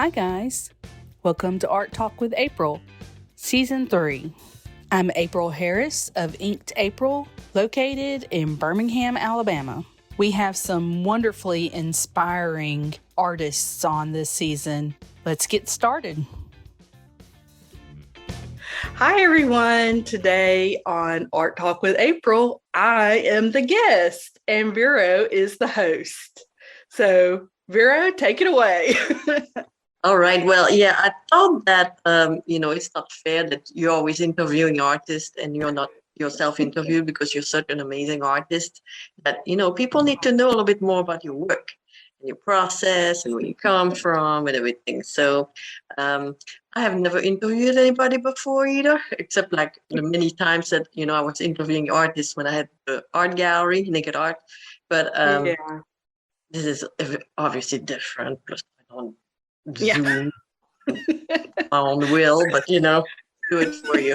Hi guys, welcome to Art Talk with April, Season 3. I'm April Harris of Inked April, located in Birmingham, Alabama. We have some wonderfully inspiring artists on this season. Let's get started. Hi everyone, today on Art Talk with April, I am the guest and Vero is the host. So Vero, take it away. All right. Well, yeah, I thought that, it's not fair that you're always interviewing artists and you're not yourself interviewed because you're such an amazing artist that, people need to know a little bit more about your work and your process and where you come from and everything. So I have never interviewed anybody before either, except like the many times that, I was interviewing artists when I had the art gallery, Naked Art. But This is obviously different because I don't Zoom my own will, but do it for you.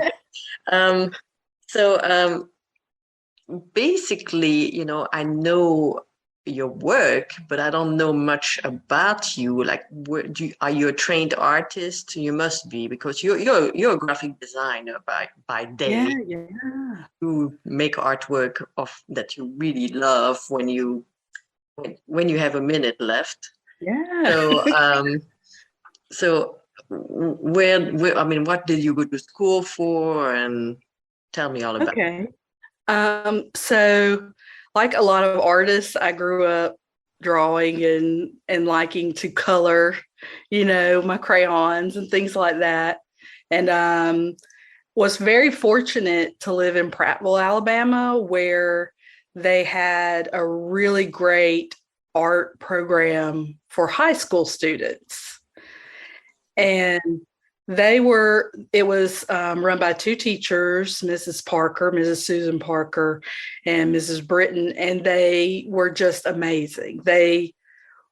Basically, I know your work, but I don't know much about you. Like, are you a trained artist? You must be, because you're a graphic designer by day. Yeah. You make artwork that you really love when you have a minute left. Yeah. So where I mean, what did you go to school for? And tell me all about it. Okay. So like a lot of artists, I grew up drawing and liking to color, my crayons and things like that. And was very fortunate to live in Prattville, Alabama, where they had a really great art program for high school students. And it was run by two teachers, Mrs. Susan Parker, and Mrs. Britton, and they were just amazing. They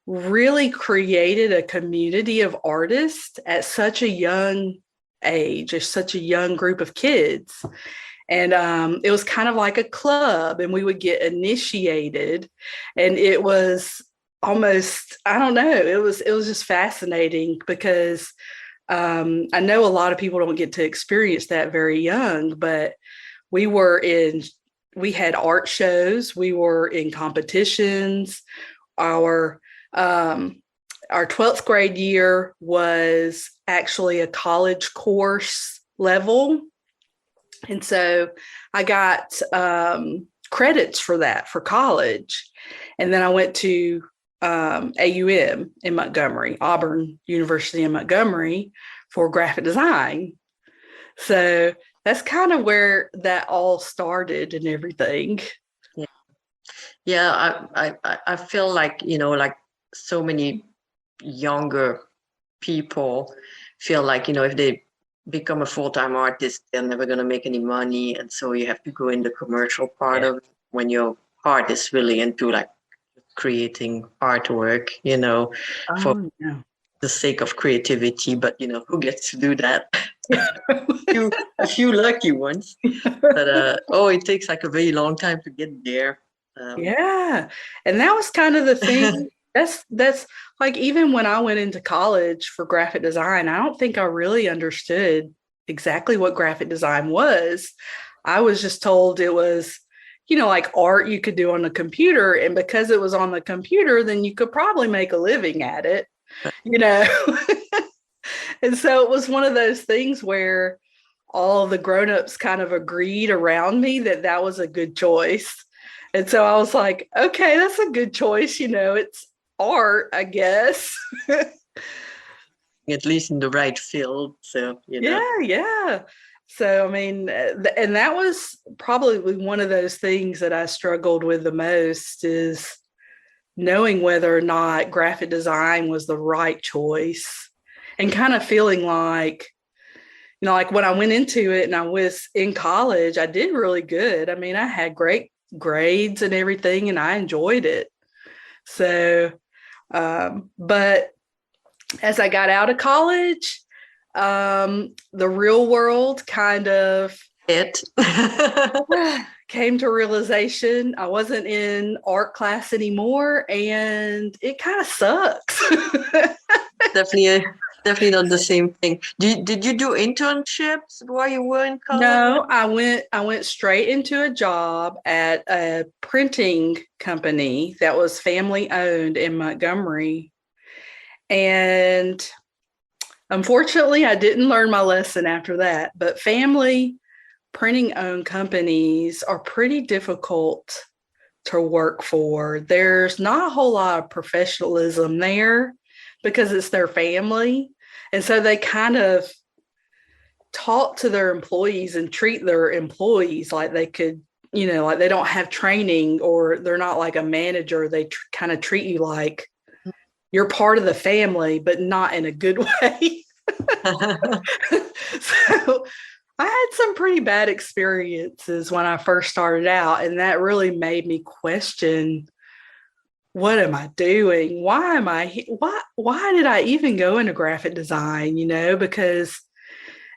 really created a community of artists at such a young age, such a young group of kids. And it was kind of like a club, and we would get initiated, and it was almost, I don't know, it was just fascinating because I know a lot of people don't get to experience that very young, but we had art shows, we were in competitions. Our 12th grade year was actually a college course level. And so I got credits for that for college. And then I went to AUM in Montgomery, Auburn University in Montgomery, for graphic design. So that's kind of where that all started and everything. Yeah, I feel like, like so many younger people feel like, if they become a full-time artist, they're never going to make any money. And so you have to go in the commercial part of it when your heart is really into like creating artwork, for the sake of creativity. But who gets to do that? a few lucky ones. But it takes like a very long time to get there. And that was kind of the thing. That's like, even when I went into college for graphic design, I don't think I really understood exactly what graphic design was. I was just told it was, like art you could do on the computer. And because it was on the computer, then you could probably make a living at it, And so it was one of those things where all the grownups kind of agreed around me that was a good choice. And so I was like, okay, that's a good choice. It's art, I guess. At least in the right field. So, Yeah. So, I mean, and that was probably one of those things that I struggled with the most, is knowing whether or not graphic design was the right choice, and kind of feeling like, like when I went into it and I was in college, I did really good. I mean, I had great grades and everything, and I enjoyed it. So, but as I got out of college, the real world kind of came to realization. I wasn't in art class anymore, and it kind of sucks. definitely, definitely not the same thing. Did you do internships while you were in college? No, I went straight into a job at a printing company that was family owned in Montgomery. And unfortunately, I didn't learn my lesson after that, but family printing owned companies are pretty difficult to work for. There's not a whole lot of professionalism there because it's their family. And so they kind of talk to their employees and treat their employees like they could, like they don't have training or they're not like a manager. They kind of treat you like you're part of the family, but not in a good way. So I had some pretty bad experiences when I first started out, and that really made me question, what am I doing? Why am I why did I even go into graphic design, because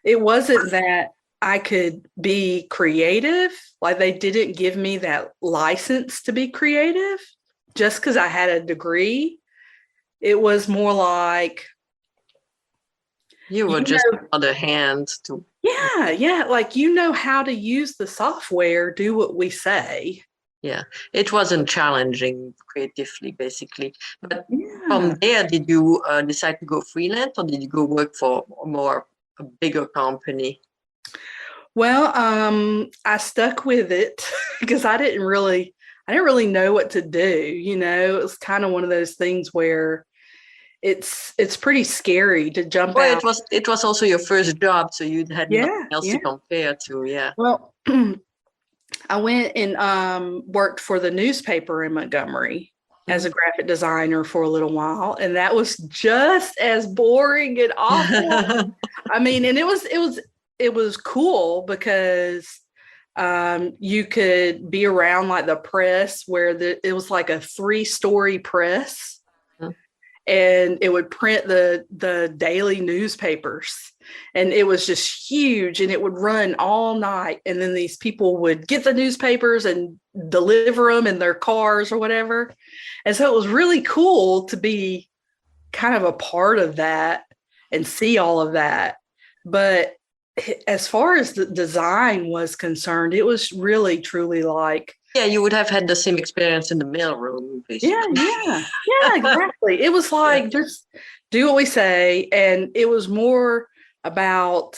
it wasn't that I could be creative. Like they didn't give me that license to be creative just because I had a degree. It was more like you were just another hand to. Yeah. Like, how to use the software, do what we say. Yeah, it wasn't challenging creatively, basically. But from there, did you decide to go freelance, or did you go work for a bigger company? Well, I stuck with it because I didn't really know what to do. It was kind of one of those things where it's pretty scary to jump out. It was also your first job, so you had nothing else to compare to. Yeah. Well, I went and worked for the newspaper in Montgomery as a graphic designer for a little while, and that was just as boring and awful. I mean, and it was cool because you could be around like the press where it was like a 3-story press, and it would print the daily newspapers, and it was just huge, and it would run all night, and then these people would get the newspapers and deliver them in their cars or whatever. And so it was really cool to be kind of a part of that and see all of that. But as far as the design was concerned, it was really truly like, you would have had the same experience in the mailroom, basically. Yeah, exactly. It was like, just do what we say. And it was more about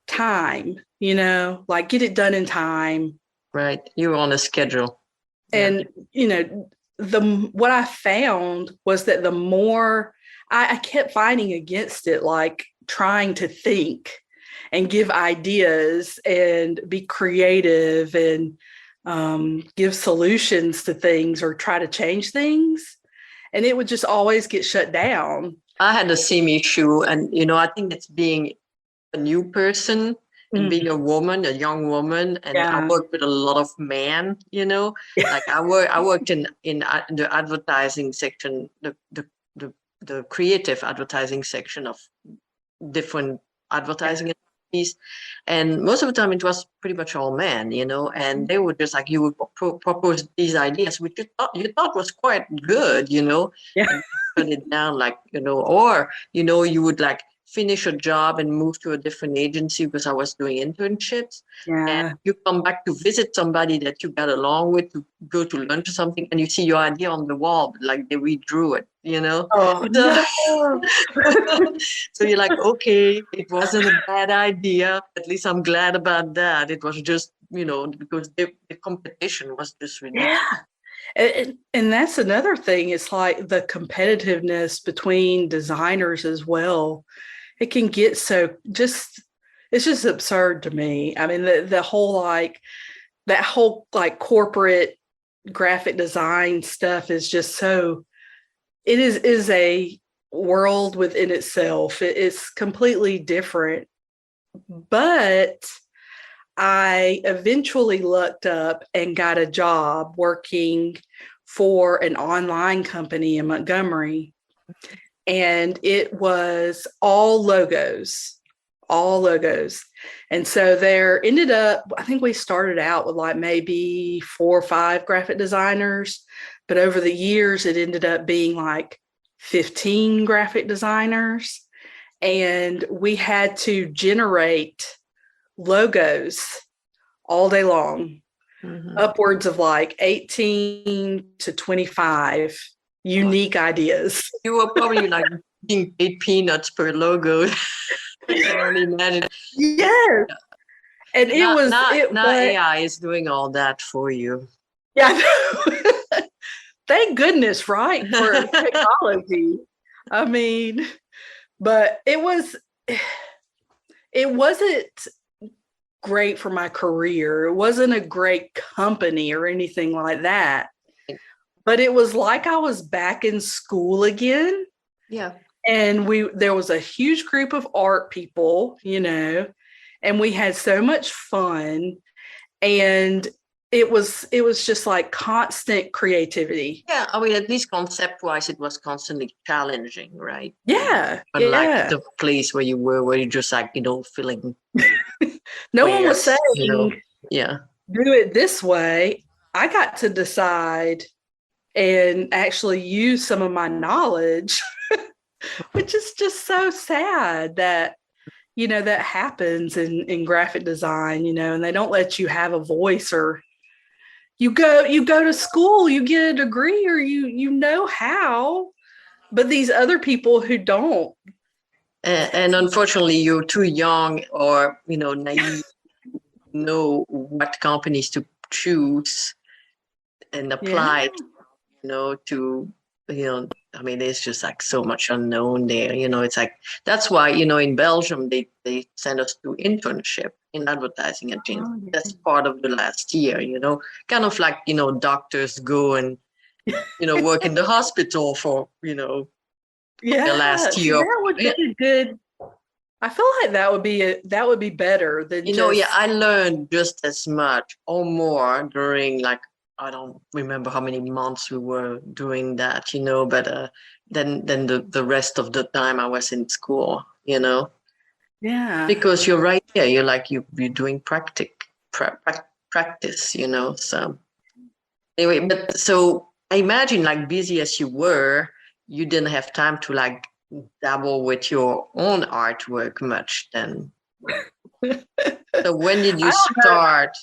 time, like get it done in time. Right. You were on a schedule. And, what I found was that the more I kept fighting against it, like trying to think and give ideas and be creative and give solutions to things or try to change things. And it would just always get shut down. I had the same issue. And, I think it's being a new person and being a woman, a young woman. And I worked with a lot of men, like I worked in the advertising section, the creative advertising section of different advertising agencies. And most of the time it was pretty much all men, and they would just like, you would propose these ideas, which you thought was quite good, and put it down like, or, you would like finish a job and move to a different agency because I was doing internships. And you come back to visit somebody that you got along with to go to lunch or something, and you see your idea on the wall, but like they redrew it, Oh, no. So you're like, okay, it wasn't a bad idea. At least I'm glad about that. It was just, because the competition was just ridiculous. Yeah. And that's another thing. It's like the competitiveness between designers as well. It can get it's just absurd to me. I mean, the whole that whole corporate graphic design stuff is just it is a world within itself. It's completely different. But I eventually looked up and got a job working for an online company in Montgomery. And it was all logos. And so there ended up, I think we started out with like maybe 4 or 5 graphic designers, but over the years, it ended up being like 15 graphic designers, and we had to generate logos all day long, upwards of like 18 to 25 unique ideas. You were probably like being paid peanuts per logo. I can only imagine. Yes. And it Now, was now AI is doing all that for you. Yeah. Thank goodness, right? For technology. I mean, but it wasn't great for my career. It wasn't a great company or anything like that. But it was like I was back in school again. Yeah. And there was a huge group of art people, and we had so much fun. And it was just like constant creativity. Yeah, I mean, at least concept-wise, it was constantly challenging, right? Yeah. Unlike the place where you're just like, feeling. No one was saying, yeah, do it this way. I got to decide and actually use some of my knowledge, which is just so sad that, that happens in graphic design, and they don't let you have a voice, or you go to school, you get a degree, or you know how, but these other people who don't. and unfortunately, you're too young or naive to know what companies to choose and apply. To I mean, there's just like so much unknown there. It's like that's why in Belgium they send us to internship in advertising agency. That's part of the last year. Kind of like doctors go and work in the hospital for the last year. That would be a good. I feel like that would be better than Yeah, I learned just as much or more during like I don't remember how many months we were doing that, but then the rest of the time I was in school, Yeah. Because you're right there, you're doing practice, so anyway, but so I imagine like busy as you were, you didn't have time to like dabble with your own artwork much then. So when did you start?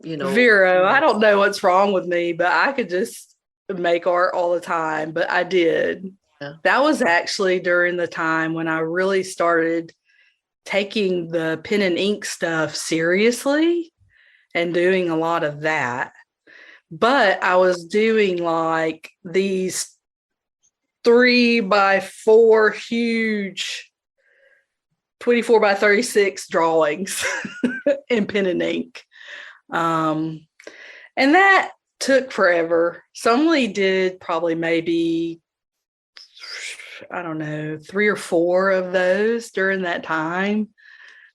Vero, I don't know what's wrong with me, but I could just make art all the time, but I did. Yeah. That was actually during the time when I really started taking the pen and ink stuff seriously and doing a lot of that. But I was doing like these 3x4 huge 24x36 drawings in pen and ink. And that took forever. So I only did probably maybe, I don't know, 3 or 4 of those during that time.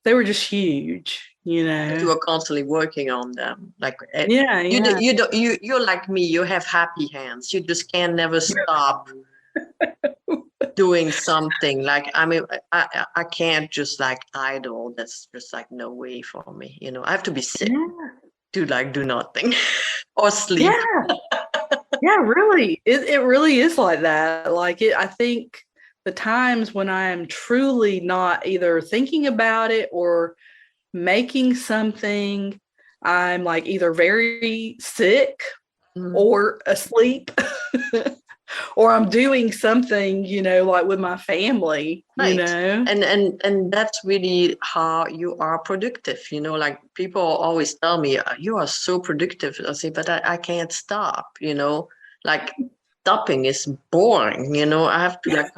They were just huge, You were constantly working on them. Like, yeah. You're like me. You have happy hands. You just can never stop doing something. Like, I mean, I can't just like idle. That's just like no way for me. I have to be sick to like do nothing or sleep. Yeah, really. It really is like that. Like I think the times when I am truly not either thinking about it or making something, I'm like either very sick or asleep. Or I'm doing something, like with my family, right. And that's really how you are productive. Like people always tell me, you are so productive. I say, but I can't stop, like stopping is boring. I have to like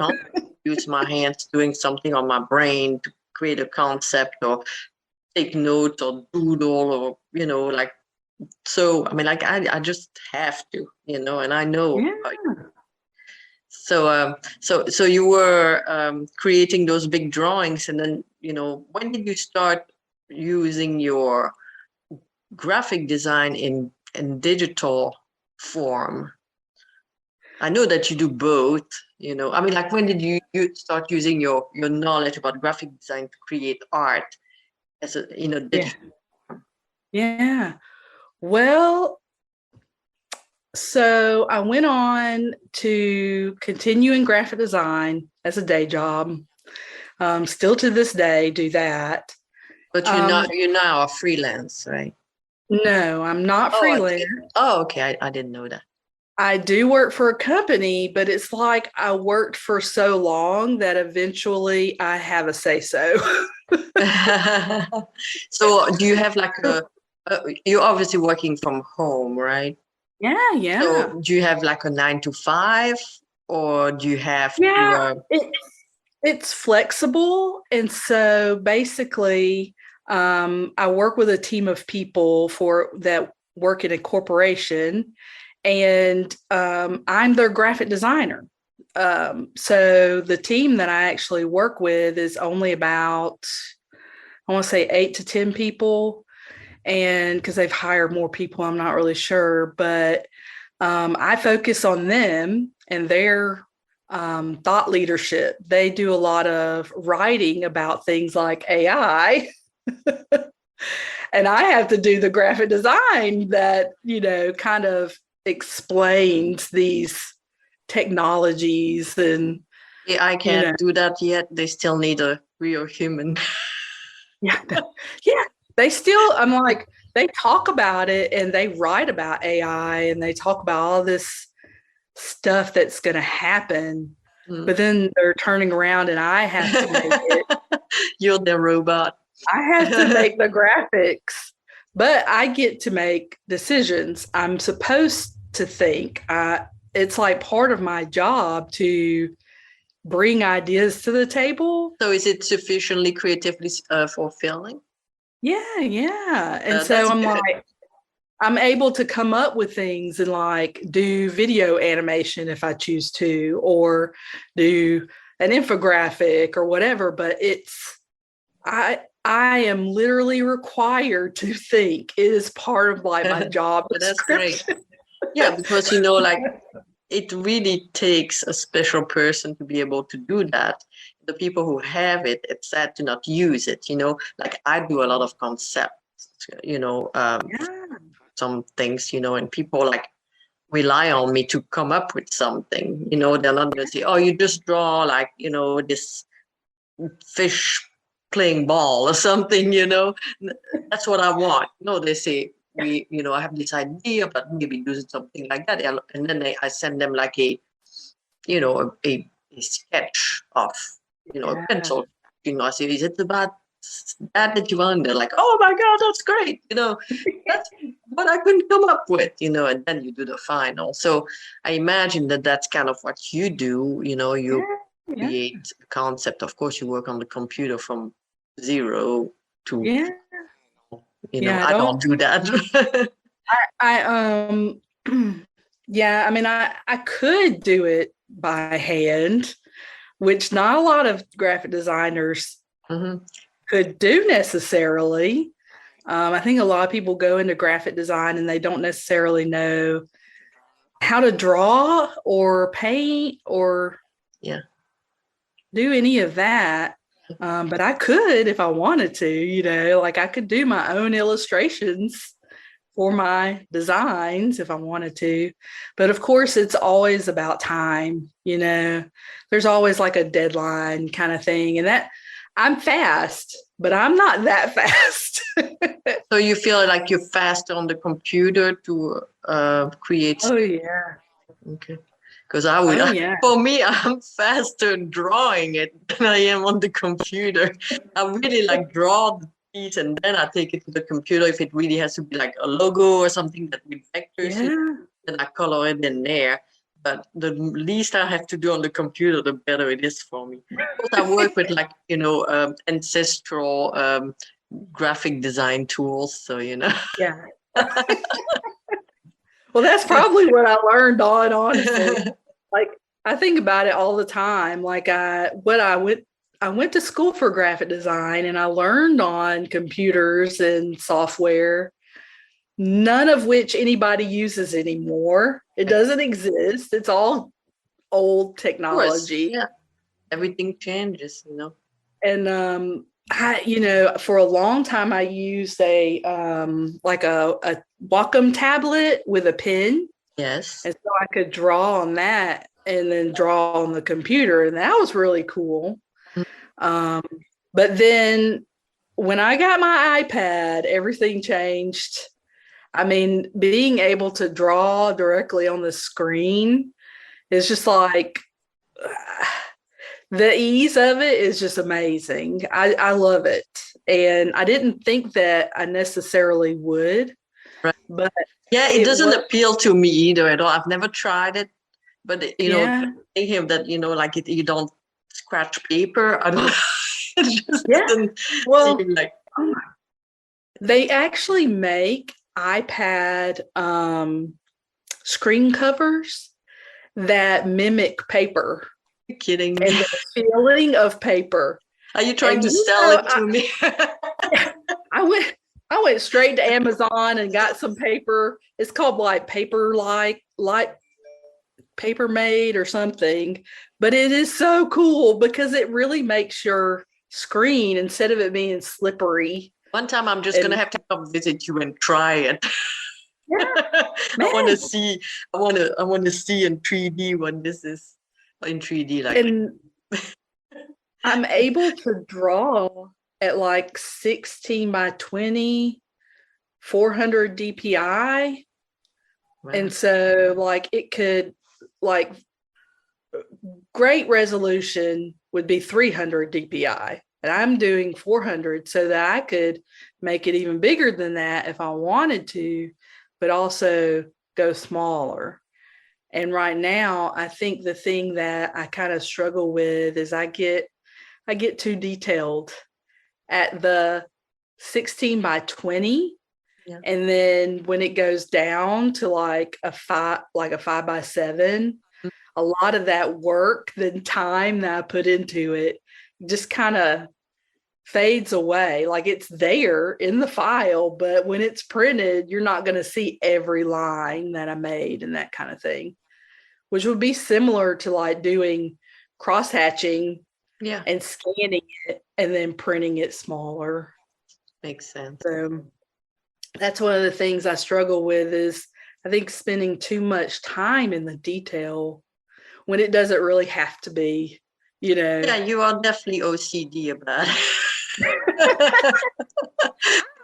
use my hands doing something on my brain to create a concept or take notes or doodle or, like, so, I mean, like I just have to, and I know. Yeah. So you were creating those big drawings, and then when did you start using your graphic design in digital form? I know that you do both. I mean, like when did you start using your knowledge about graphic design to create art as a digital form? Yeah. Well, So I went on to continue in graphic design as a day job. Still to this day do that. But you're now a freelance, right? No, I'm not Oh, freelance. okay. I didn't know that. I do work for a company, but it's like I worked for so long that eventually I have a say so. So do you have like you're obviously working from home, right? Yeah, yeah. So do you have like a 9 to 5, or do you have to? Yeah, it's flexible. And so basically, I work with a team of people for that work in a corporation, and I'm their graphic designer. So the team that I actually work with is only about, I want to say 8 to 10 people. And because they've hired more people, I'm not really sure, but I focus on them and their thought leadership. They do a lot of writing about things like AI. And I have to do the graphic design that, kind of explains these technologies and, I can't do that yet. They still need a real human. yeah, yeah, they still, I'm like, they talk about it and they write about AI and they talk about all this stuff that's going to happen, but then they're turning around and I have to make it. You're the robot. I have to make the graphics, but I get to make decisions. I'm supposed to think. It's like part of my job to bring ideas to the table. So is it sufficiently creatively fulfilling? Yeah, yeah. And so That's I'm good. like, I'm able to come up with things and like do video animation if I choose to, or do an infographic or whatever. But I am literally required to think. It is part of like my job That's great. description. Yeah, because like it really takes a special person to be able to do that. The people who have it, it's sad to not use it. Like I do a lot of concepts. Yeah. Some things, and people like rely on me to come up with something. They're not going to say, "Oh, you just draw like this fish playing ball or something." That's what I want. No, they say I have this idea, but maybe do something like that, and then I send them like a a sketch of a pencil. I say, "Is it about that you want?" They're like, "Oh my god, that's great!" That's what I couldn't come up with. And then you do the final. So I imagine that that's kind of what you do. You create a concept. Of course, you work on the computer from zero to. Yeah. Yeah. I don't do that. I yeah, I mean I could do it by hand, which not a lot of graphic designers could do necessarily. I think a lot of people go into graphic design and they don't necessarily know how to draw or paint or do any of that. But I could if I wanted to, like I could do my own illustrations for my designs if I wanted to. But of course, it's always about time. There's always like a deadline kind of thing. And that I'm fast, but I'm not that fast. So you feel like you're faster on the computer to create? Oh, yeah. Okay. Because for me, I'm faster drawing it than I am on the computer. I really like draw the piece and then I take it to the computer. If it really has to be like a logo or something that with vectors, then I color it in there. But the least I have to do on the computer, the better it is for me. Because I work with like, ancestral graphic design tools. So, Yeah. Well, that's probably what I learned on, honestly. Like I think about it all the time. Like I went to school for graphic design and I learned on computers and software, none of which anybody uses anymore. It doesn't exist. It's all old technology. Yeah. Everything changes, And for a long time I used a like a Wacom tablet with a pen. Yes. And so I could draw on that and then draw on the computer. And that was really cool. Mm. Um, but then when I got my iPad, everything changed. I mean, being able to draw directly on the screen is just like the ease of it is just amazing. I love it. And I didn't think that I necessarily would, Right. but Yeah, it it doesn't was, appeal to me either at all. I've never tried it, but yeah, thinking that like you don't scratch paper. I don't. It just yeah. doesn't Well, seem like. they actually make iPad screen covers that mimic paper You're kidding me. and the feeling of paper. Are you trying And to sell it to me? I went I went straight to Amazon and got some paper. It's called like paper like paper made or something. But it is so cool because it really makes your screen, instead of it being slippery. One time I'm just gonna And have to come visit you and try it. yeah, I want to man. see. I want to see in 3D what this is in 3D. Like, And I'm able to draw at like 16 by 20, 400 DPI. wow. And so like it could like great resolution would be 300 DPI. And I'm doing 400 so that I could make it even bigger than that if I wanted to, but also go smaller. And right now, I think the thing that I kind of struggle with is I get too detailed at the 16 by 20. Yeah. And then when it goes down to like a 5 by 7, a lot of that work, the time that I put into it just kind of fades away. Like it's there in the file, but when it's printed, you're not going to see every line that I made and that kind of thing, which would be similar to like doing cross hatching Yeah, and scanning it and then printing it smaller. makes sense. So that's one of the things I struggle with is I think spending too much time in the detail when it doesn't really have to be, you know. Yeah, you are definitely OCD about it.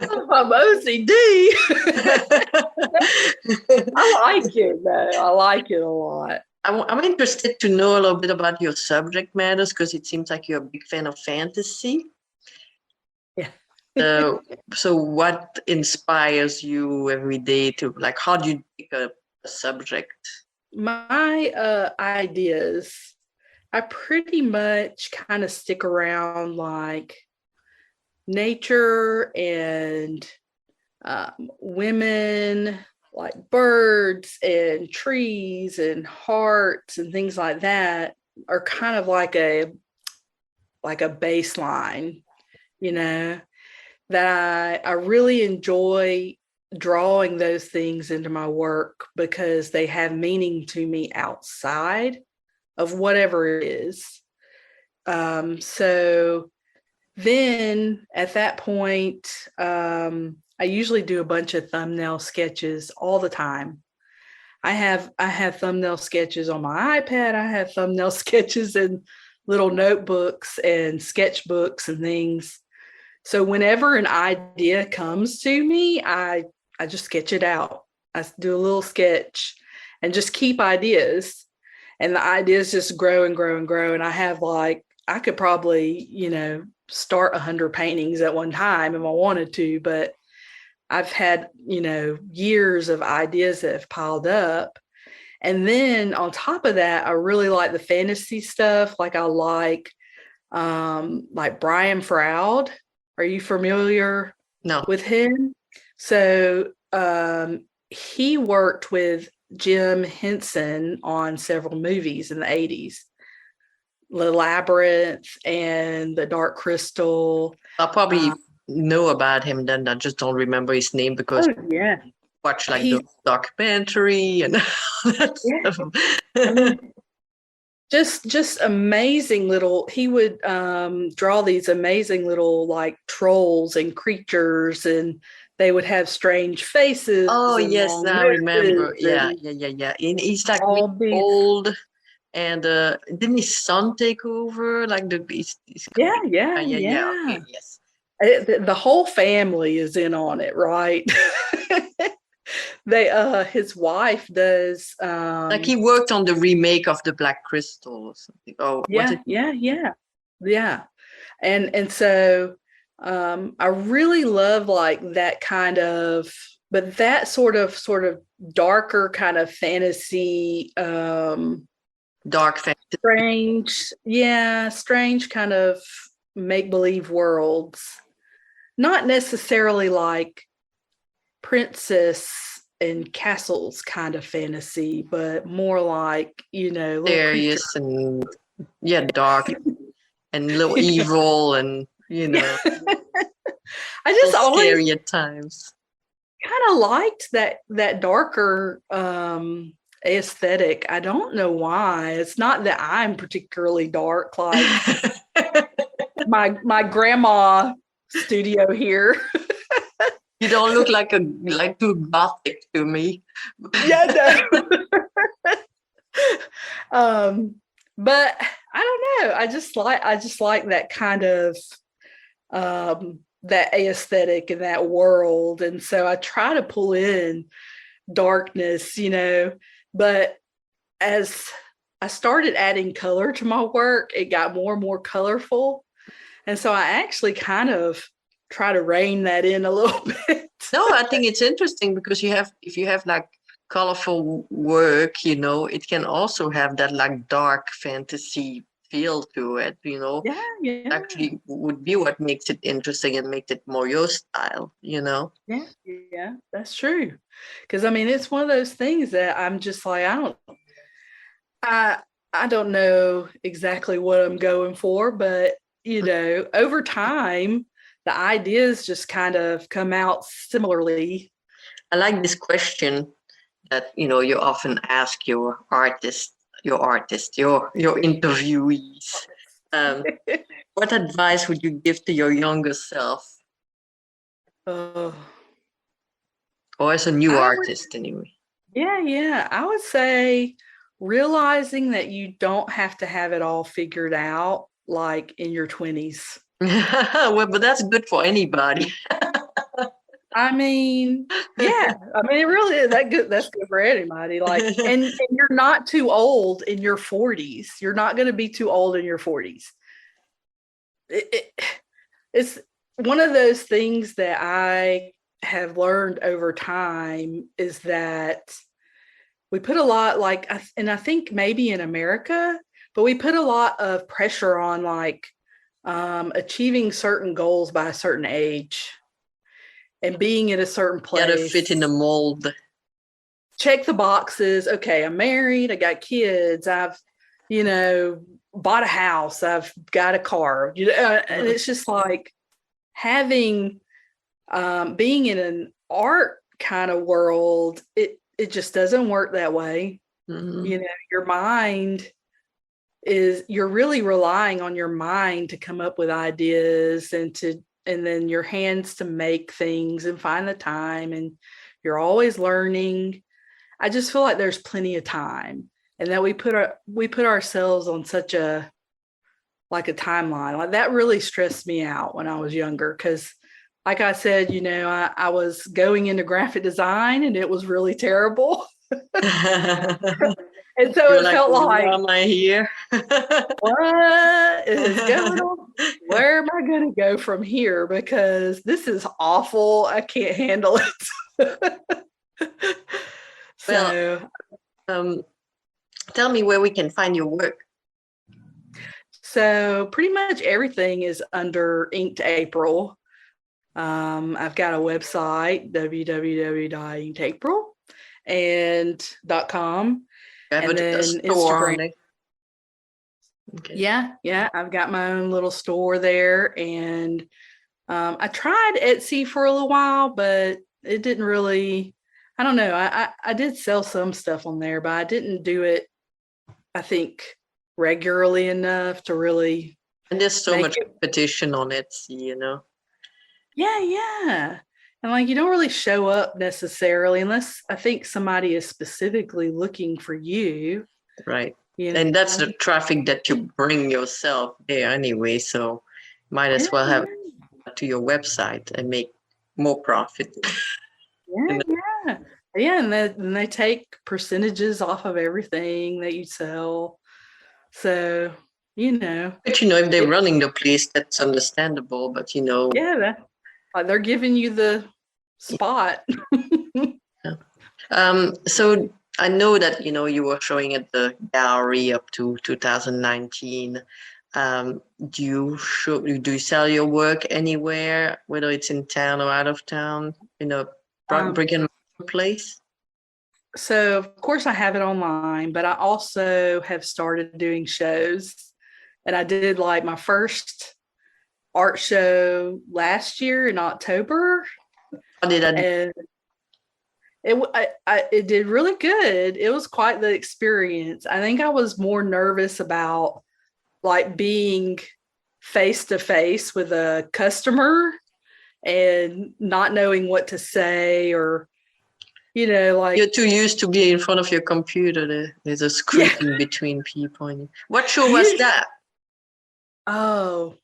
I'm OCD. I like it though. I like it a lot. I'm interested to know a little bit about your subject matters because it seems like you're a big fan of fantasy. Yeah. So what inspires you every day to like, how do you pick a subject? My ideas, I pretty much kind of stick around like nature and women, like birds and trees and hearts and things like that are kind of like a baseline, you know, that I really enjoy drawing those things into my work because they have meaning to me outside of whatever it is. So then at that point, I usually do a bunch of thumbnail sketches all the time. I have thumbnail sketches on my iPad. I have thumbnail sketches in little notebooks and sketchbooks and things. So whenever an idea comes to me, I just sketch it out. I do a little sketch and just keep ideas. And the ideas just grow and grow and grow. And I have like, I could probably, start 100 paintings at one time if I wanted to, but I've had, years of ideas that have piled up. And then on top of that, I really like the fantasy stuff. Like I like Brian Froud. Are you familiar No. with him? So he worked with Jim Henson on several movies in the 80s. The Labyrinth and The Dark Crystal. I'll probably know about him then. I just don't remember his name because Yeah. I watch like the documentary and all that Yeah. stuff. I mean, just amazing little, he would draw these amazing little like trolls and creatures, and they would have strange faces Oh and yes, long I noses remember. Yeah, and yeah, yeah, yeah. And he's like really all these. old, and didn't his son take over? Like he's Yeah, coming. yeah, Yeah, yeah. yeah. Okay, yes. The whole family is in on it, right? They his wife does Like he worked on the remake of the Black Crystal or something. Oh, was yeah, it? yeah, yeah. Yeah. And so I really love like that kind of, but that sort of darker kind of fantasy, Dark fantasy. strange, yeah, strange kind of make believe worlds. Not necessarily like princess and castles kind of fantasy, but more like, little creature. Serious and yeah, dark and a little evil and I a little just always scary at times. kind of liked that darker aesthetic. I don't know why. It's not that I'm particularly dark like my grandma studio here. You don't look like too gothic to me. Yeah, no. But I don't know. I just like that kind of that aesthetic and that world. And so I try to pull in darkness, but as I started adding color to my work, it got more and more colorful. And so I actually kind of try to rein that in a little bit. No, I think it's interesting because if you have like colorful work, it can also have that like dark fantasy feel to it, Yeah, yeah, actually would be what makes it interesting and makes it more your style, yeah, yeah, that's true. Because I mean, it's one of those things that I'm just like, I I don't know exactly what I'm going for, but over time, the ideas just kind of come out similarly. I like this question that you often ask your interviewees. Um, what advice would you give to your younger self, uh, or as a new I would, artist anyway? yeah, yeah, I would say realizing that you don't have to have it all figured out like in your 20s. Well, but that's good for anybody. I mean, yeah. I mean, it really is that good. That's good for anybody. Like, and you're not too old in your 40s. You're not going to be too old in your 40s. It's one of those things that I have learned over time is that we put a lot like, and I think maybe in America, but we put a lot of pressure on like achieving certain goals by a certain age and being in a certain Gotta place. fit in the mold. Check the boxes. Okay, I'm married. I got kids. I've, bought a house. I've got a car. And it's just like having, being in an art kind of world. It just doesn't work that way. Mm-hmm. Your mind you're really relying on your mind to come up with ideas and then your hands to make things and find the time, and you're always learning. I just feel like there's plenty of time, and that we put ourselves on such a timeline. Like that really stressed me out when I was younger because like I said, I was going into graphic design and it was really terrible. And so You're it like, felt why like, am I here? what is going on? Where am I going to go from here? Because this is awful. I can't handle it. Well, So, tell me where we can find your work. so pretty much everything is under Inked April. I've got a website, www.inkedapril.com, I have and a then store Instagram. on it. Okay. Yeah, I've got my own little store there, and I tried Etsy for a little while, but it didn't really. I don't know. I did sell some stuff on there, but I didn't do it, I think, regularly enough to really And there's so make much it. competition on Etsy, you know. Yeah, yeah. And like you don't really show up necessarily unless I think somebody is specifically looking for you, Right. you And that's know. the traffic that you bring yourself there anyway. So might Yeah, as well have yeah, it to your website and make more profit. yeah, You know? yeah. Yeah, and they take percentages off of everything that you sell. So, you know, But if they're it, running the place, that's understandable. But yeah, like they're giving you the spot. yeah. So I know that you were showing at the gallery up to 2019. Do you sell your work anywhere, whether it's in town or out of town, in a Um, brick and mortar place? so of course I have it online, but I also have started doing shows. And I did like my first art show last year in October, How did that? and it did really good. It was quite the experience. I think I was more nervous about like being face to face with a customer and not knowing what to say, or You're like too used to be in front of your computer. There's a yeah. screen between people. What show was Usually, that? oh,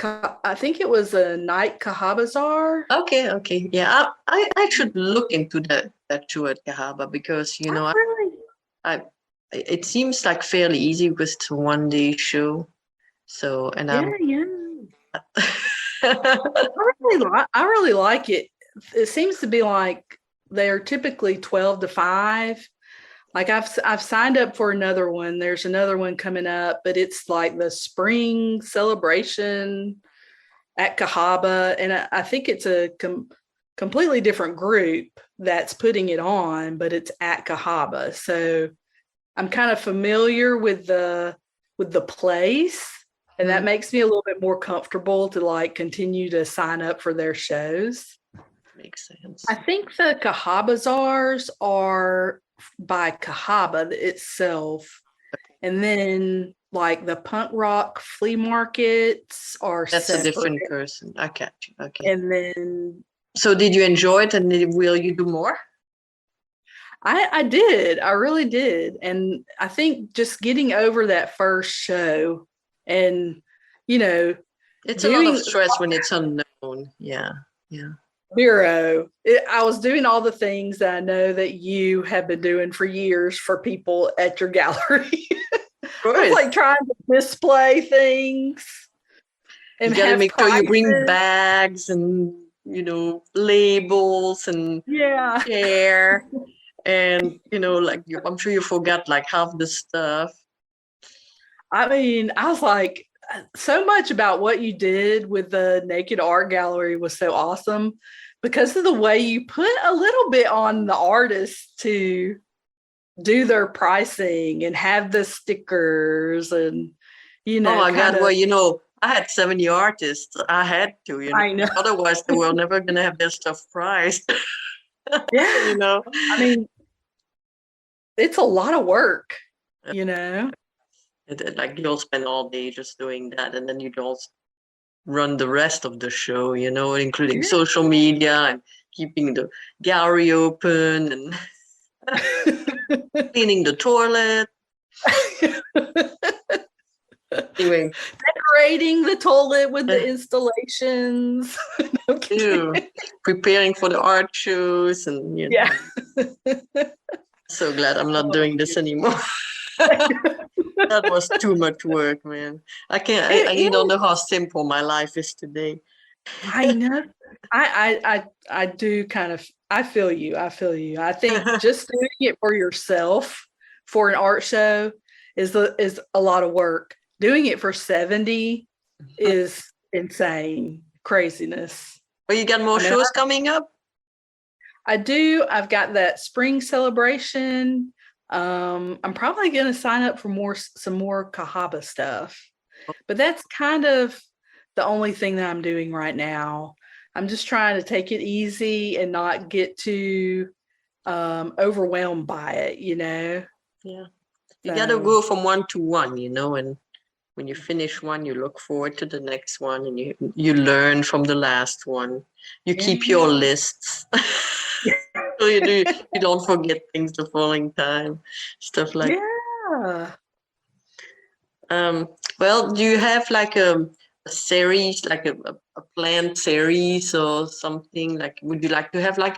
I think it was a night Kahabazar. Okay, okay. Yeah, I should look into that show at Cahaba because, I really, I it seems like fairly easy because it's a 1 day show. So, and yeah, I'm yeah. I really like it. It seems to be like they're typically 12 to 5. Like I've signed up for another one. There's another one coming up, but it's like the spring celebration at Cahaba, and I think it's a completely different group that's putting it on, but it's at Cahaba. So I'm kind of familiar with the place, and that Hmm, makes me a little bit more comfortable to like continue to sign up for their shows. makes I sense. think the Kahabazars are by Cahaba itself, and then like the punk rock flea markets are That's a separate. different person. I catch you. Okay. And then So did you enjoy it and will you do more? I did, I really did. And I think just getting over that first show and, you know, It's a lot of doing stress when it's unknown. Yeah. Yeah. I was doing all the things that I know that you have been doing for years for people at your gallery. Of I was course. like trying to display things You and got to have make sure you bring prices. bags and, labels and Yeah. chair. And, like I'm sure you forgot like half the stuff. I mean, I was like, so much about what you did with the Naked Art Gallery was so awesome because of the way you put a little bit on the artists to do their pricing and have the stickers and, Oh my kind God. of, Well, I had 70 artists. I had to, I know. otherwise they were never going to have their stuff priced, you Yeah. know. I mean, it's a lot of work, you know? Like you'll spend all day just doing that. And then you don't run the rest of the show, including Yeah. social media and keeping the gallery open and cleaning the toilet. Anyway, Decorating the toilet with the installations. No ew, kidding. preparing for the art shows and Yeah. so glad I'm not Oh, doing this anymore. That was too much work, man. I can't. I it you don't is. know how simple my life is today. I know. I do kind of. I feel you. I feel you. I think just doing it for yourself for an art show is a lot of work. Doing it for 70 is insane craziness. Well, you got more I mean, shows coming up? I do. I've got that spring celebration. I'm probably going to sign up for some more Cahaba stuff, but that's kind of the only thing that I'm doing right now. I'm just trying to take it easy and not get too overwhelmed by it. Yeah. You got to So go from one to one, and when you finish one, you look forward to the next one, and you learn from the last one. You keep your yeah. lists. So you don't forget things the following time, stuff like. Yeah. Well, do you have like a series, like a planned series or something? Like, would you like to have like,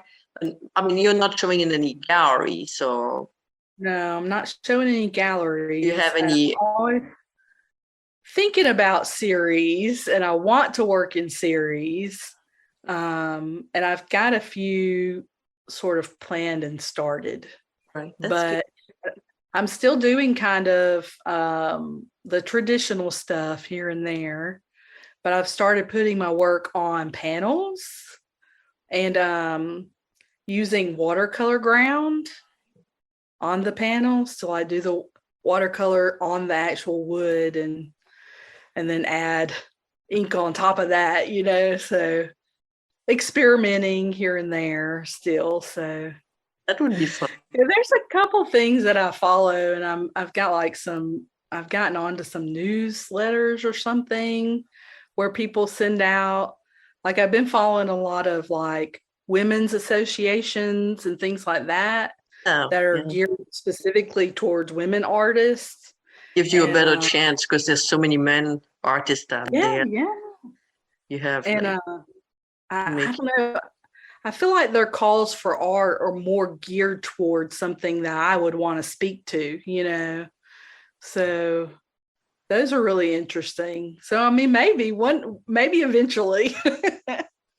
I mean, you're not showing in any gallery, so No, I'm not showing any do you galleries. have And any? I'm always thinking about series, and I want to work in series. And I've got a few sort of planned and started, Right, that's good. but I'm still doing kind of the traditional stuff here and there. But I've started putting my work on panels and using watercolor ground on the panels. So I do the watercolor on the actual wood and then add ink on top of that, so experimenting here and there still. So That would be fun. yeah, there's a couple things that I follow, and I've gotten onto some newsletters or something where people send out, like I've been following a lot of like women's associations and things like that Yeah, that are yeah. geared specifically towards women artists. Gives you a And better chance because there's so many men artists out yeah, there. yeah. You have And like I make don't know. I feel like their calls for art are more geared towards something that I would want to speak to. So those are really interesting. So I mean, maybe eventually.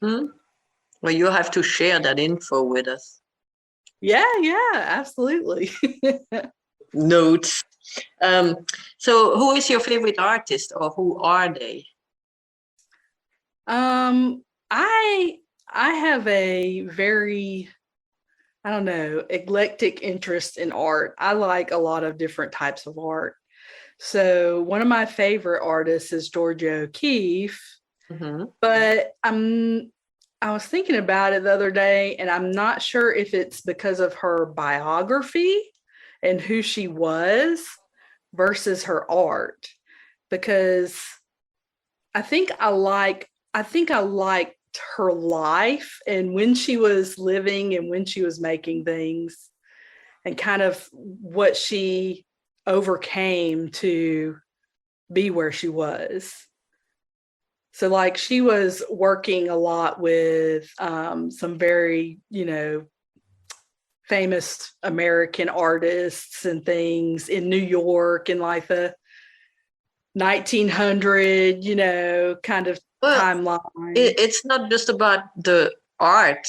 Hmm? Well, you have to share that info with us. Yeah, absolutely. Notes. Um, so who is your favorite artist or who are they? um, I I have a very, I don't know, eclectic interest in art. I like a lot of different types of art. So one of my favorite artists is Georgia O'Keeffe, Mm-hmm. but I was thinking about it the other day, and I'm not sure if it's because of her biography and who she was versus her art, because I think I liked her life and when she was living and when she was making things and kind of what she overcame to be where she was. So, like, she was working a lot with some very, famous American artists and things in New York in like the 1900, kind of Well, timeline. it's not just about the art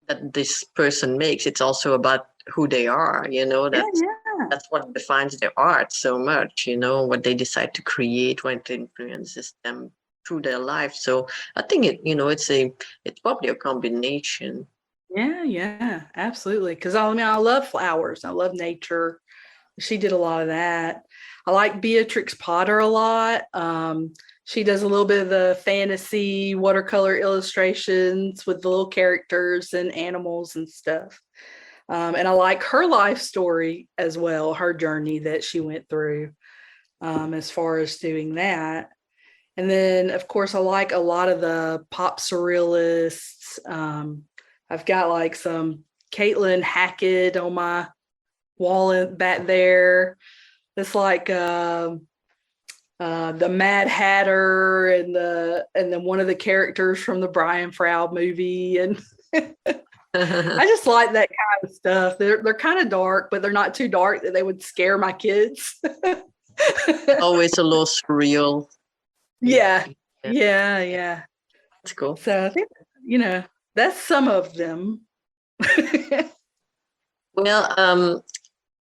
that this person makes. It's also about who they are. Yeah, That's yeah. that's what defines their art so much. What they decide to create, what influences them through their life. So I think it's probably a combination. Yeah, absolutely. Because I mean, I love flowers. I love nature. She did a lot of that. I like Beatrix Potter a lot. She does a little bit of the fantasy watercolor illustrations with the little characters and animals and stuff. And I like her life story as well, her journey that she went through as far as doing that. And then, of course, I like a lot of the pop surrealists. I've got like some Caitlin Hackett on my wall back there. It's like the Mad Hatter and then one of the characters from the Brian Froud movie, and I just like that kind of stuff. They're kind of dark, but they're not too dark that they would scare my kids. Always a little surreal. Yeah, Yeah, yeah. that's cool. So I think that's some of them. Well,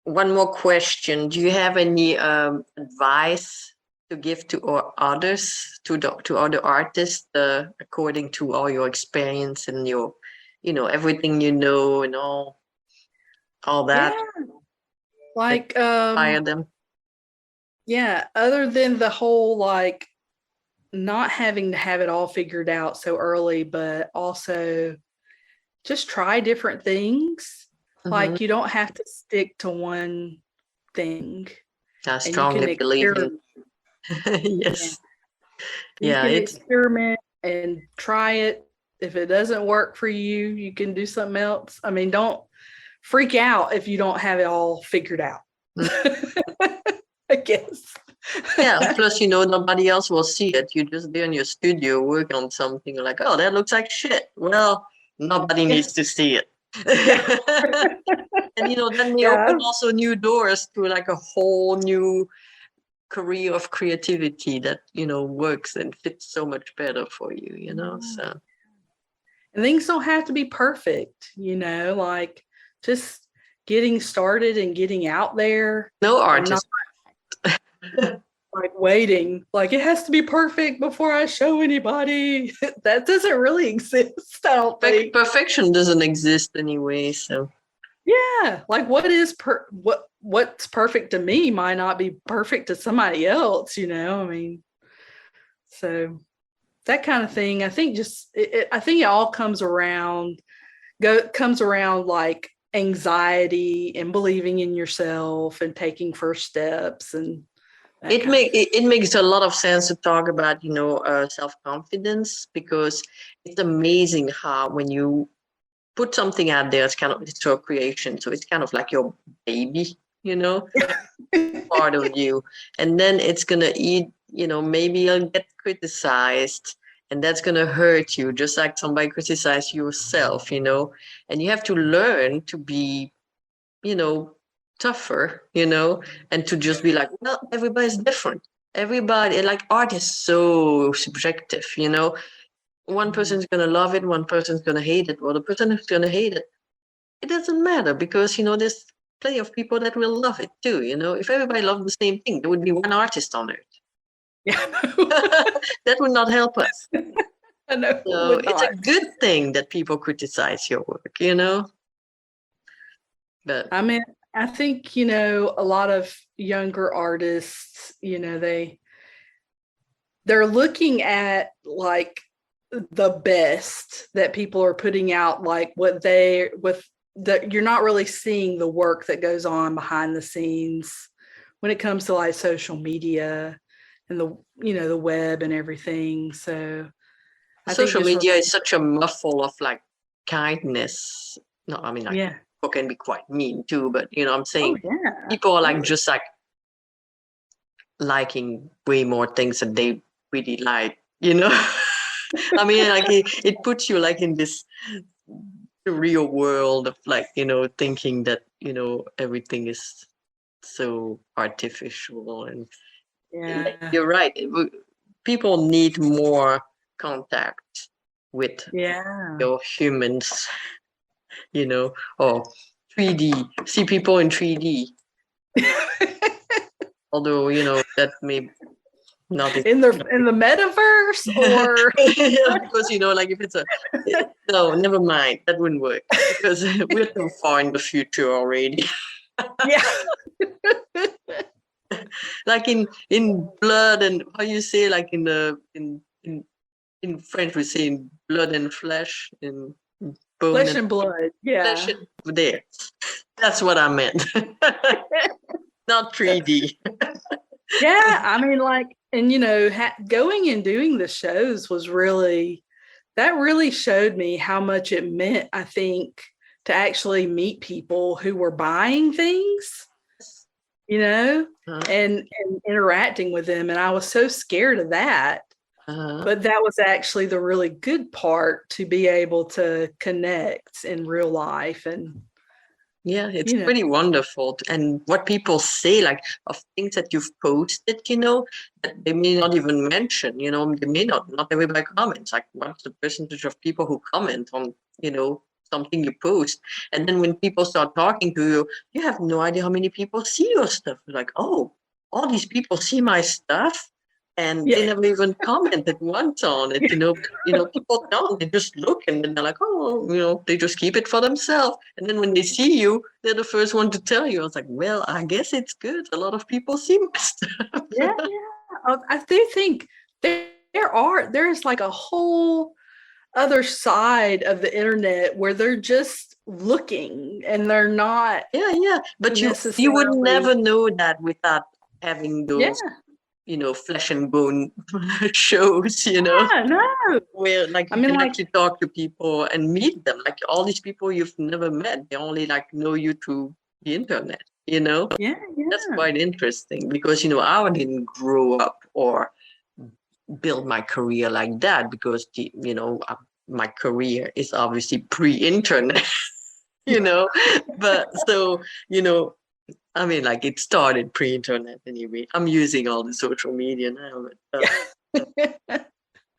one more question. Do you have any advice to give to others, to other artists, according to all your experience and your, everything and all that, Yeah, that like inspire them? yeah, other than the whole like not having to have it all figured out so early, but also just try different things. Mm-hmm. Like you don't have to stick to one thing. I And you can strongly believe in. experiment. Yes. You Yeah, can it's experiment and try it. If it doesn't work for you, you can do something else. I mean, don't freak out if you don't have it all figured out. I guess. yeah. Plus, nobody else will see it. You're just there in your studio working on something like, oh, that looks like shit. Well, nobody needs to see it. Yeah. And that may Yeah. open also new doors to like a whole new career of creativity that works and fits so much better for you. So And things don't have to be perfect, like just getting started and getting out there no and not artist. like waiting, like it has to be perfect before I show anybody. That doesn't really exist, I don't think. Perfection doesn't exist anyway, so Yeah, like what's perfect to me might not be perfect to somebody else, I mean, so that kind of thing. I think I think it all comes around like anxiety and believing in yourself and taking first steps and it makes a lot of sense to talk about self-confidence, because it's amazing how when you put something out there, it's your creation, so it's kind of like your baby, part of you, and then it's gonna eat, maybe you'll get criticized, and that's gonna hurt you, just like somebody criticized yourself, and you have to learn to be, tougher, and to just be like, well, everybody's different. Everybody, like, art is so subjective, one person's gonna love it, one person's gonna hate it, or the person who's gonna hate it, it doesn't matter, because there's plenty of people that will love it too. If everybody loved the same thing, there would be one artist on earth. Yeah. That would not help us. I know. So it's a good thing that people criticize your work, But I mean, I think, a lot of younger artists, they're looking at like the best that people are putting out, like you're not really seeing the work that goes on behind the scenes when it comes to like social media and the web and everything. So social media is such a muffle of like kindness. No, I mean, like, yeah. people can be quite mean too, but I'm saying, yeah. people are like just like liking way more things that they really like, I mean, like it puts you like in this real world of like, thinking that, everything is so artificial, and Yeah. you're right. People need more contact with humans, or 3D, see people in 3D. Although, that may not in the metaverse or because like if it's no, never mind, that wouldn't work, because we're too far in the future already. Yeah. Like in blood, and how you say, like in the in French we say in blood and flesh, in bone flesh and blood. Yeah. flesh and there. That's what I meant. Not 3D. Yeah, I mean, like, and going and doing the shows was really showed me how much it meant, I think, to actually meet people who were buying things, and interacting with them. And I was so scared of that. But that was actually the really good part, to be able to connect in real life. And yeah, it's pretty wonderful. And what people say, like, of things that you've posted, that they may not even mention, they may not everybody comments. Like, what's the percentage of people who comment on, something you post? And then when people start talking to you, you have no idea how many people see your stuff. You're like, oh, all these people see my stuff, and they never even commented once on it. People don't. They just look, and then they're like, oh, they just keep it for themselves. And then when they see you, they're the first one to tell you. I was like, well, I guess it's good. A lot of people see my stuff. Yeah. I do think there's like a whole other side of the internet where they're just looking and they're not Yeah. But you would necessarily. never know that without having Yeah, those, flesh and bone shows, yeah, no. where like I you mean, can like, actually talk to people and meet them. Like all these people you've never met, they only like know you through the internet, yeah, That's yeah, quite interesting because, I didn't grow up or build my career like that because, my career is obviously pre-internet, but so, I mean, like it started pre-internet anyway. I'm using all the social media now, but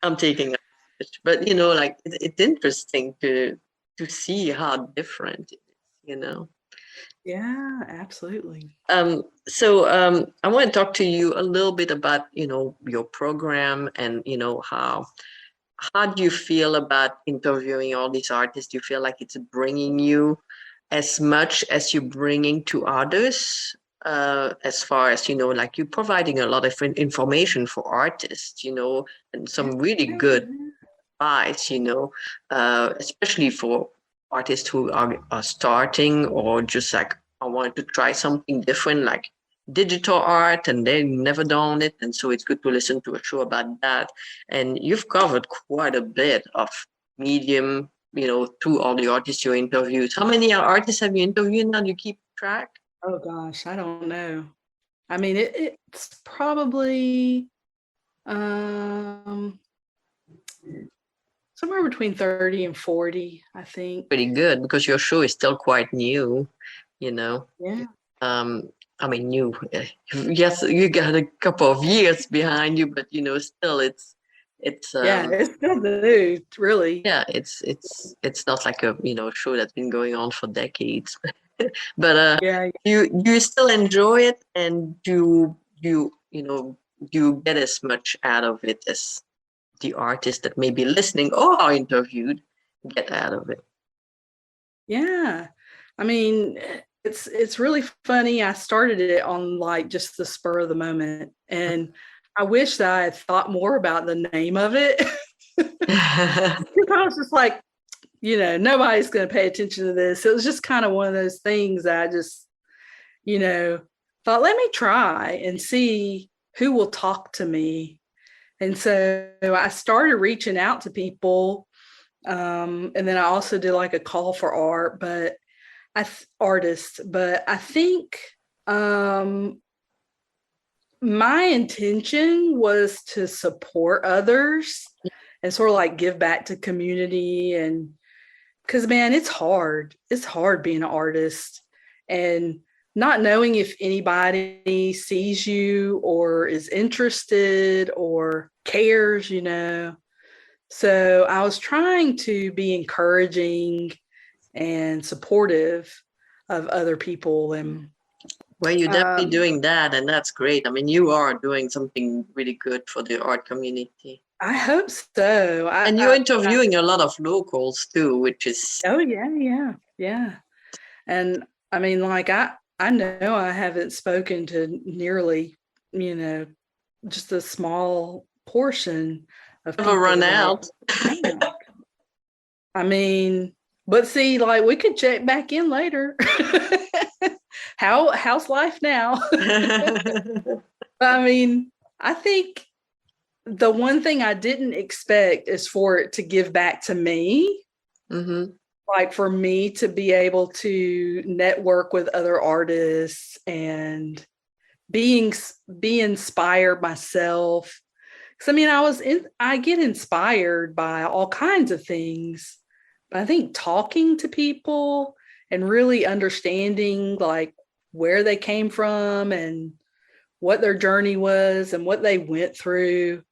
I'm taking advantage. But like it's interesting to see how different it is. yeah, absolutely. So I want to talk to you a little bit about your program and how do you feel about interviewing all these artists? Do you feel like it's bringing you as much as you're bringing to others? As far as like you're providing a lot of information for artists, and Yeah, some really good advice, especially for artists who are starting or just like I wanted to try something different, like digital art, and they've never done it, and so it's good to listen to a show about that. And you've covered quite a bit of medium, through all the artists you interviewed. How many artists have you interviewed now? Do you keep track? oh gosh, I don't know. I mean, it's probably um somewhere between 30 and 40, I think. Pretty good because your show is still quite new, you know. Yeah. Um, I mean, new. Yes, you got a couple of years behind you, but still, it's Yeah, it's still new, really. yeah, it's not like a show that's been going on for decades. But Yeah. you still enjoy it, and do you get as much out of it as the artist that may be listening or are interviewed get out of it? Yeah. I mean, it's really funny. I started it on like just the spur of the moment, and I wish that I had thought more about the name of it. I was just like, nobody's going to pay attention to this. It was just kind of one of those things that I just, you know, thought, let me try and see who will talk to me. And so I started reaching out to people. And then I also did like a call for art, but artists, but I think my intention was to support others and sort of like give back to community. And because man, it's hard being an artist and not knowing if anybody sees you or is interested or cares. So I was trying to be encouraging and supportive of other people. And Well, you're definitely um, doing that, and that's great. I mean, you are doing something really good for the art community. I hope so. And you're interviewing a lot of locals too, which is Oh yeah, yeah, yeah. And I mean, like I know I haven't spoken to nearly, you know, just a small portion of never run people that out. I mean, but see, like we could check back in later. How's life now? I mean, I think the one thing I didn't expect is for it to give back to me. Mm-hmm. Like for me to be able to network with other artists and be inspired myself. Because I mean, I get inspired by all kinds of things, but I think talking to people and really understanding like where they came from and what their journey was and what they went through,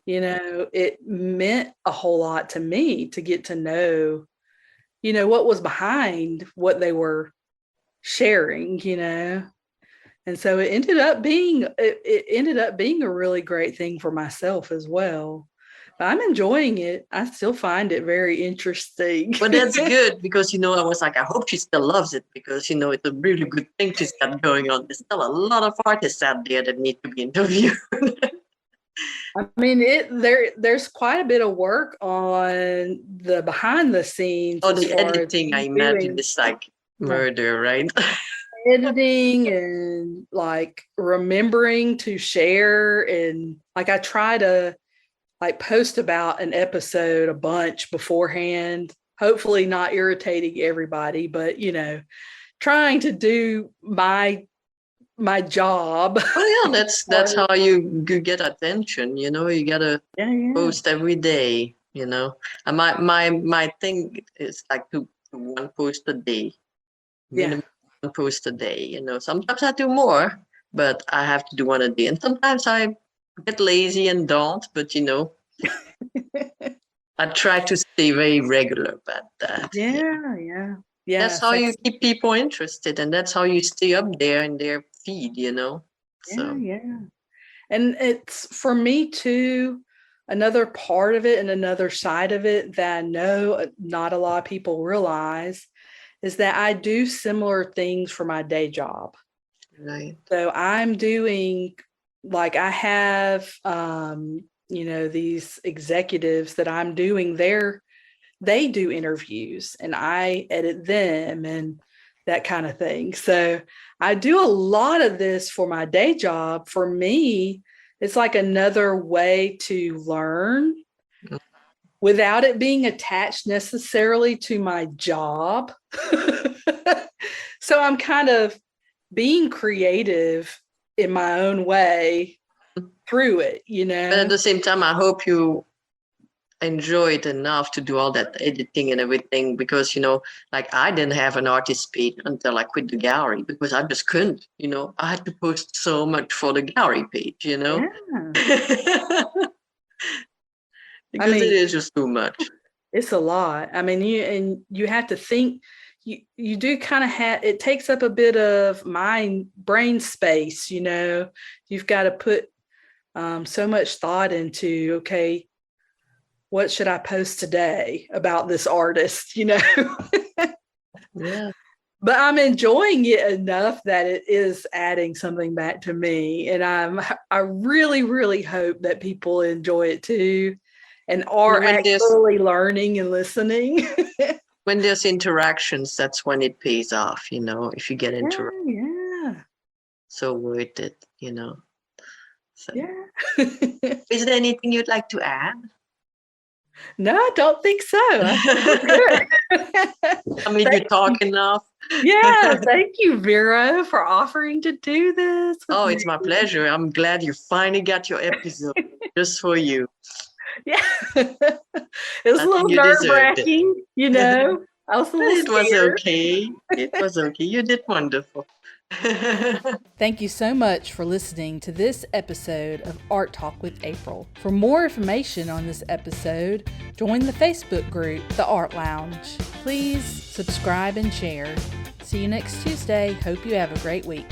it meant a whole lot to me to get to know, what was behind what they were sharing. And so it ended up being a really great thing for myself as well. But I'm enjoying it. I still find it very interesting. But that's good because I was like, I hope she still loves it because it's a really good thing she's got going on. There's still a lot of artists out there that need to be interviewed. I mean, there's quite a bit of work on the behind the scenes Oh, as the far as editing, I imagine, doing is like murder, right? editing and like remembering to share, and like I try to like post about an episode a bunch beforehand, hopefully not irritating everybody, but trying to do my job. Well, yeah, that's how you get attention. You gotta Yeah. post every day. And my thing is like to one post a day, Yeah. minimum one post a day. Sometimes I do more, but I have to do one a day, and sometimes I get lazy and don't. But I try to stay very regular about that. Yeah. That's how Same. you keep people interested, and that's how you stay up there in their feed. So. Yeah. And it's for me too, another part of it and another side of it that I know not a lot of people realize is that I do similar things for my day job. Right. So I'm doing, like, I have these executives that I'm doing they do interviews and I edit them and that kind of thing. So I do a lot of this for my day job. For me, it's like another way to learn without it being attached necessarily to my job. So I'm kind of being creative in my own way through it. But at the same time, I hope you enjoy it enough to do all that editing and everything, because like I didn't have an artist page until I quit the gallery, because I just couldn't. I had to post so much for the gallery page. Yeah. Because it is just too much. It's a lot. I mean, you have to think. You do kind of have, it takes up a bit of brain space. You've got to put so much thought into, okay, what should I post today about this artist? Yeah. But I'm enjoying it enough that it is adding something back to me, and I really, really hope that people enjoy it too, and are actually learning and listening. When there's interactions, that's when it pays off. If you get interactions. Yeah. So worth it. So. Yeah. Is there anything you'd like to add? No, I don't think so. I mean, you talk enough. Yeah, thank you, Vero, for offering to do this. Oh, it's my pleasure. I'm glad you finally got your episode just for you. Yeah. It was a little nerve-wracking, I was a little scared. It was okay. It was okay. You did wonderful. Thank you so much for listening to this episode of Art Talk with April. For more information on this episode, join the Facebook group, The Art Lounge. Please subscribe and share. See you next Tuesday. Hope you have a great week.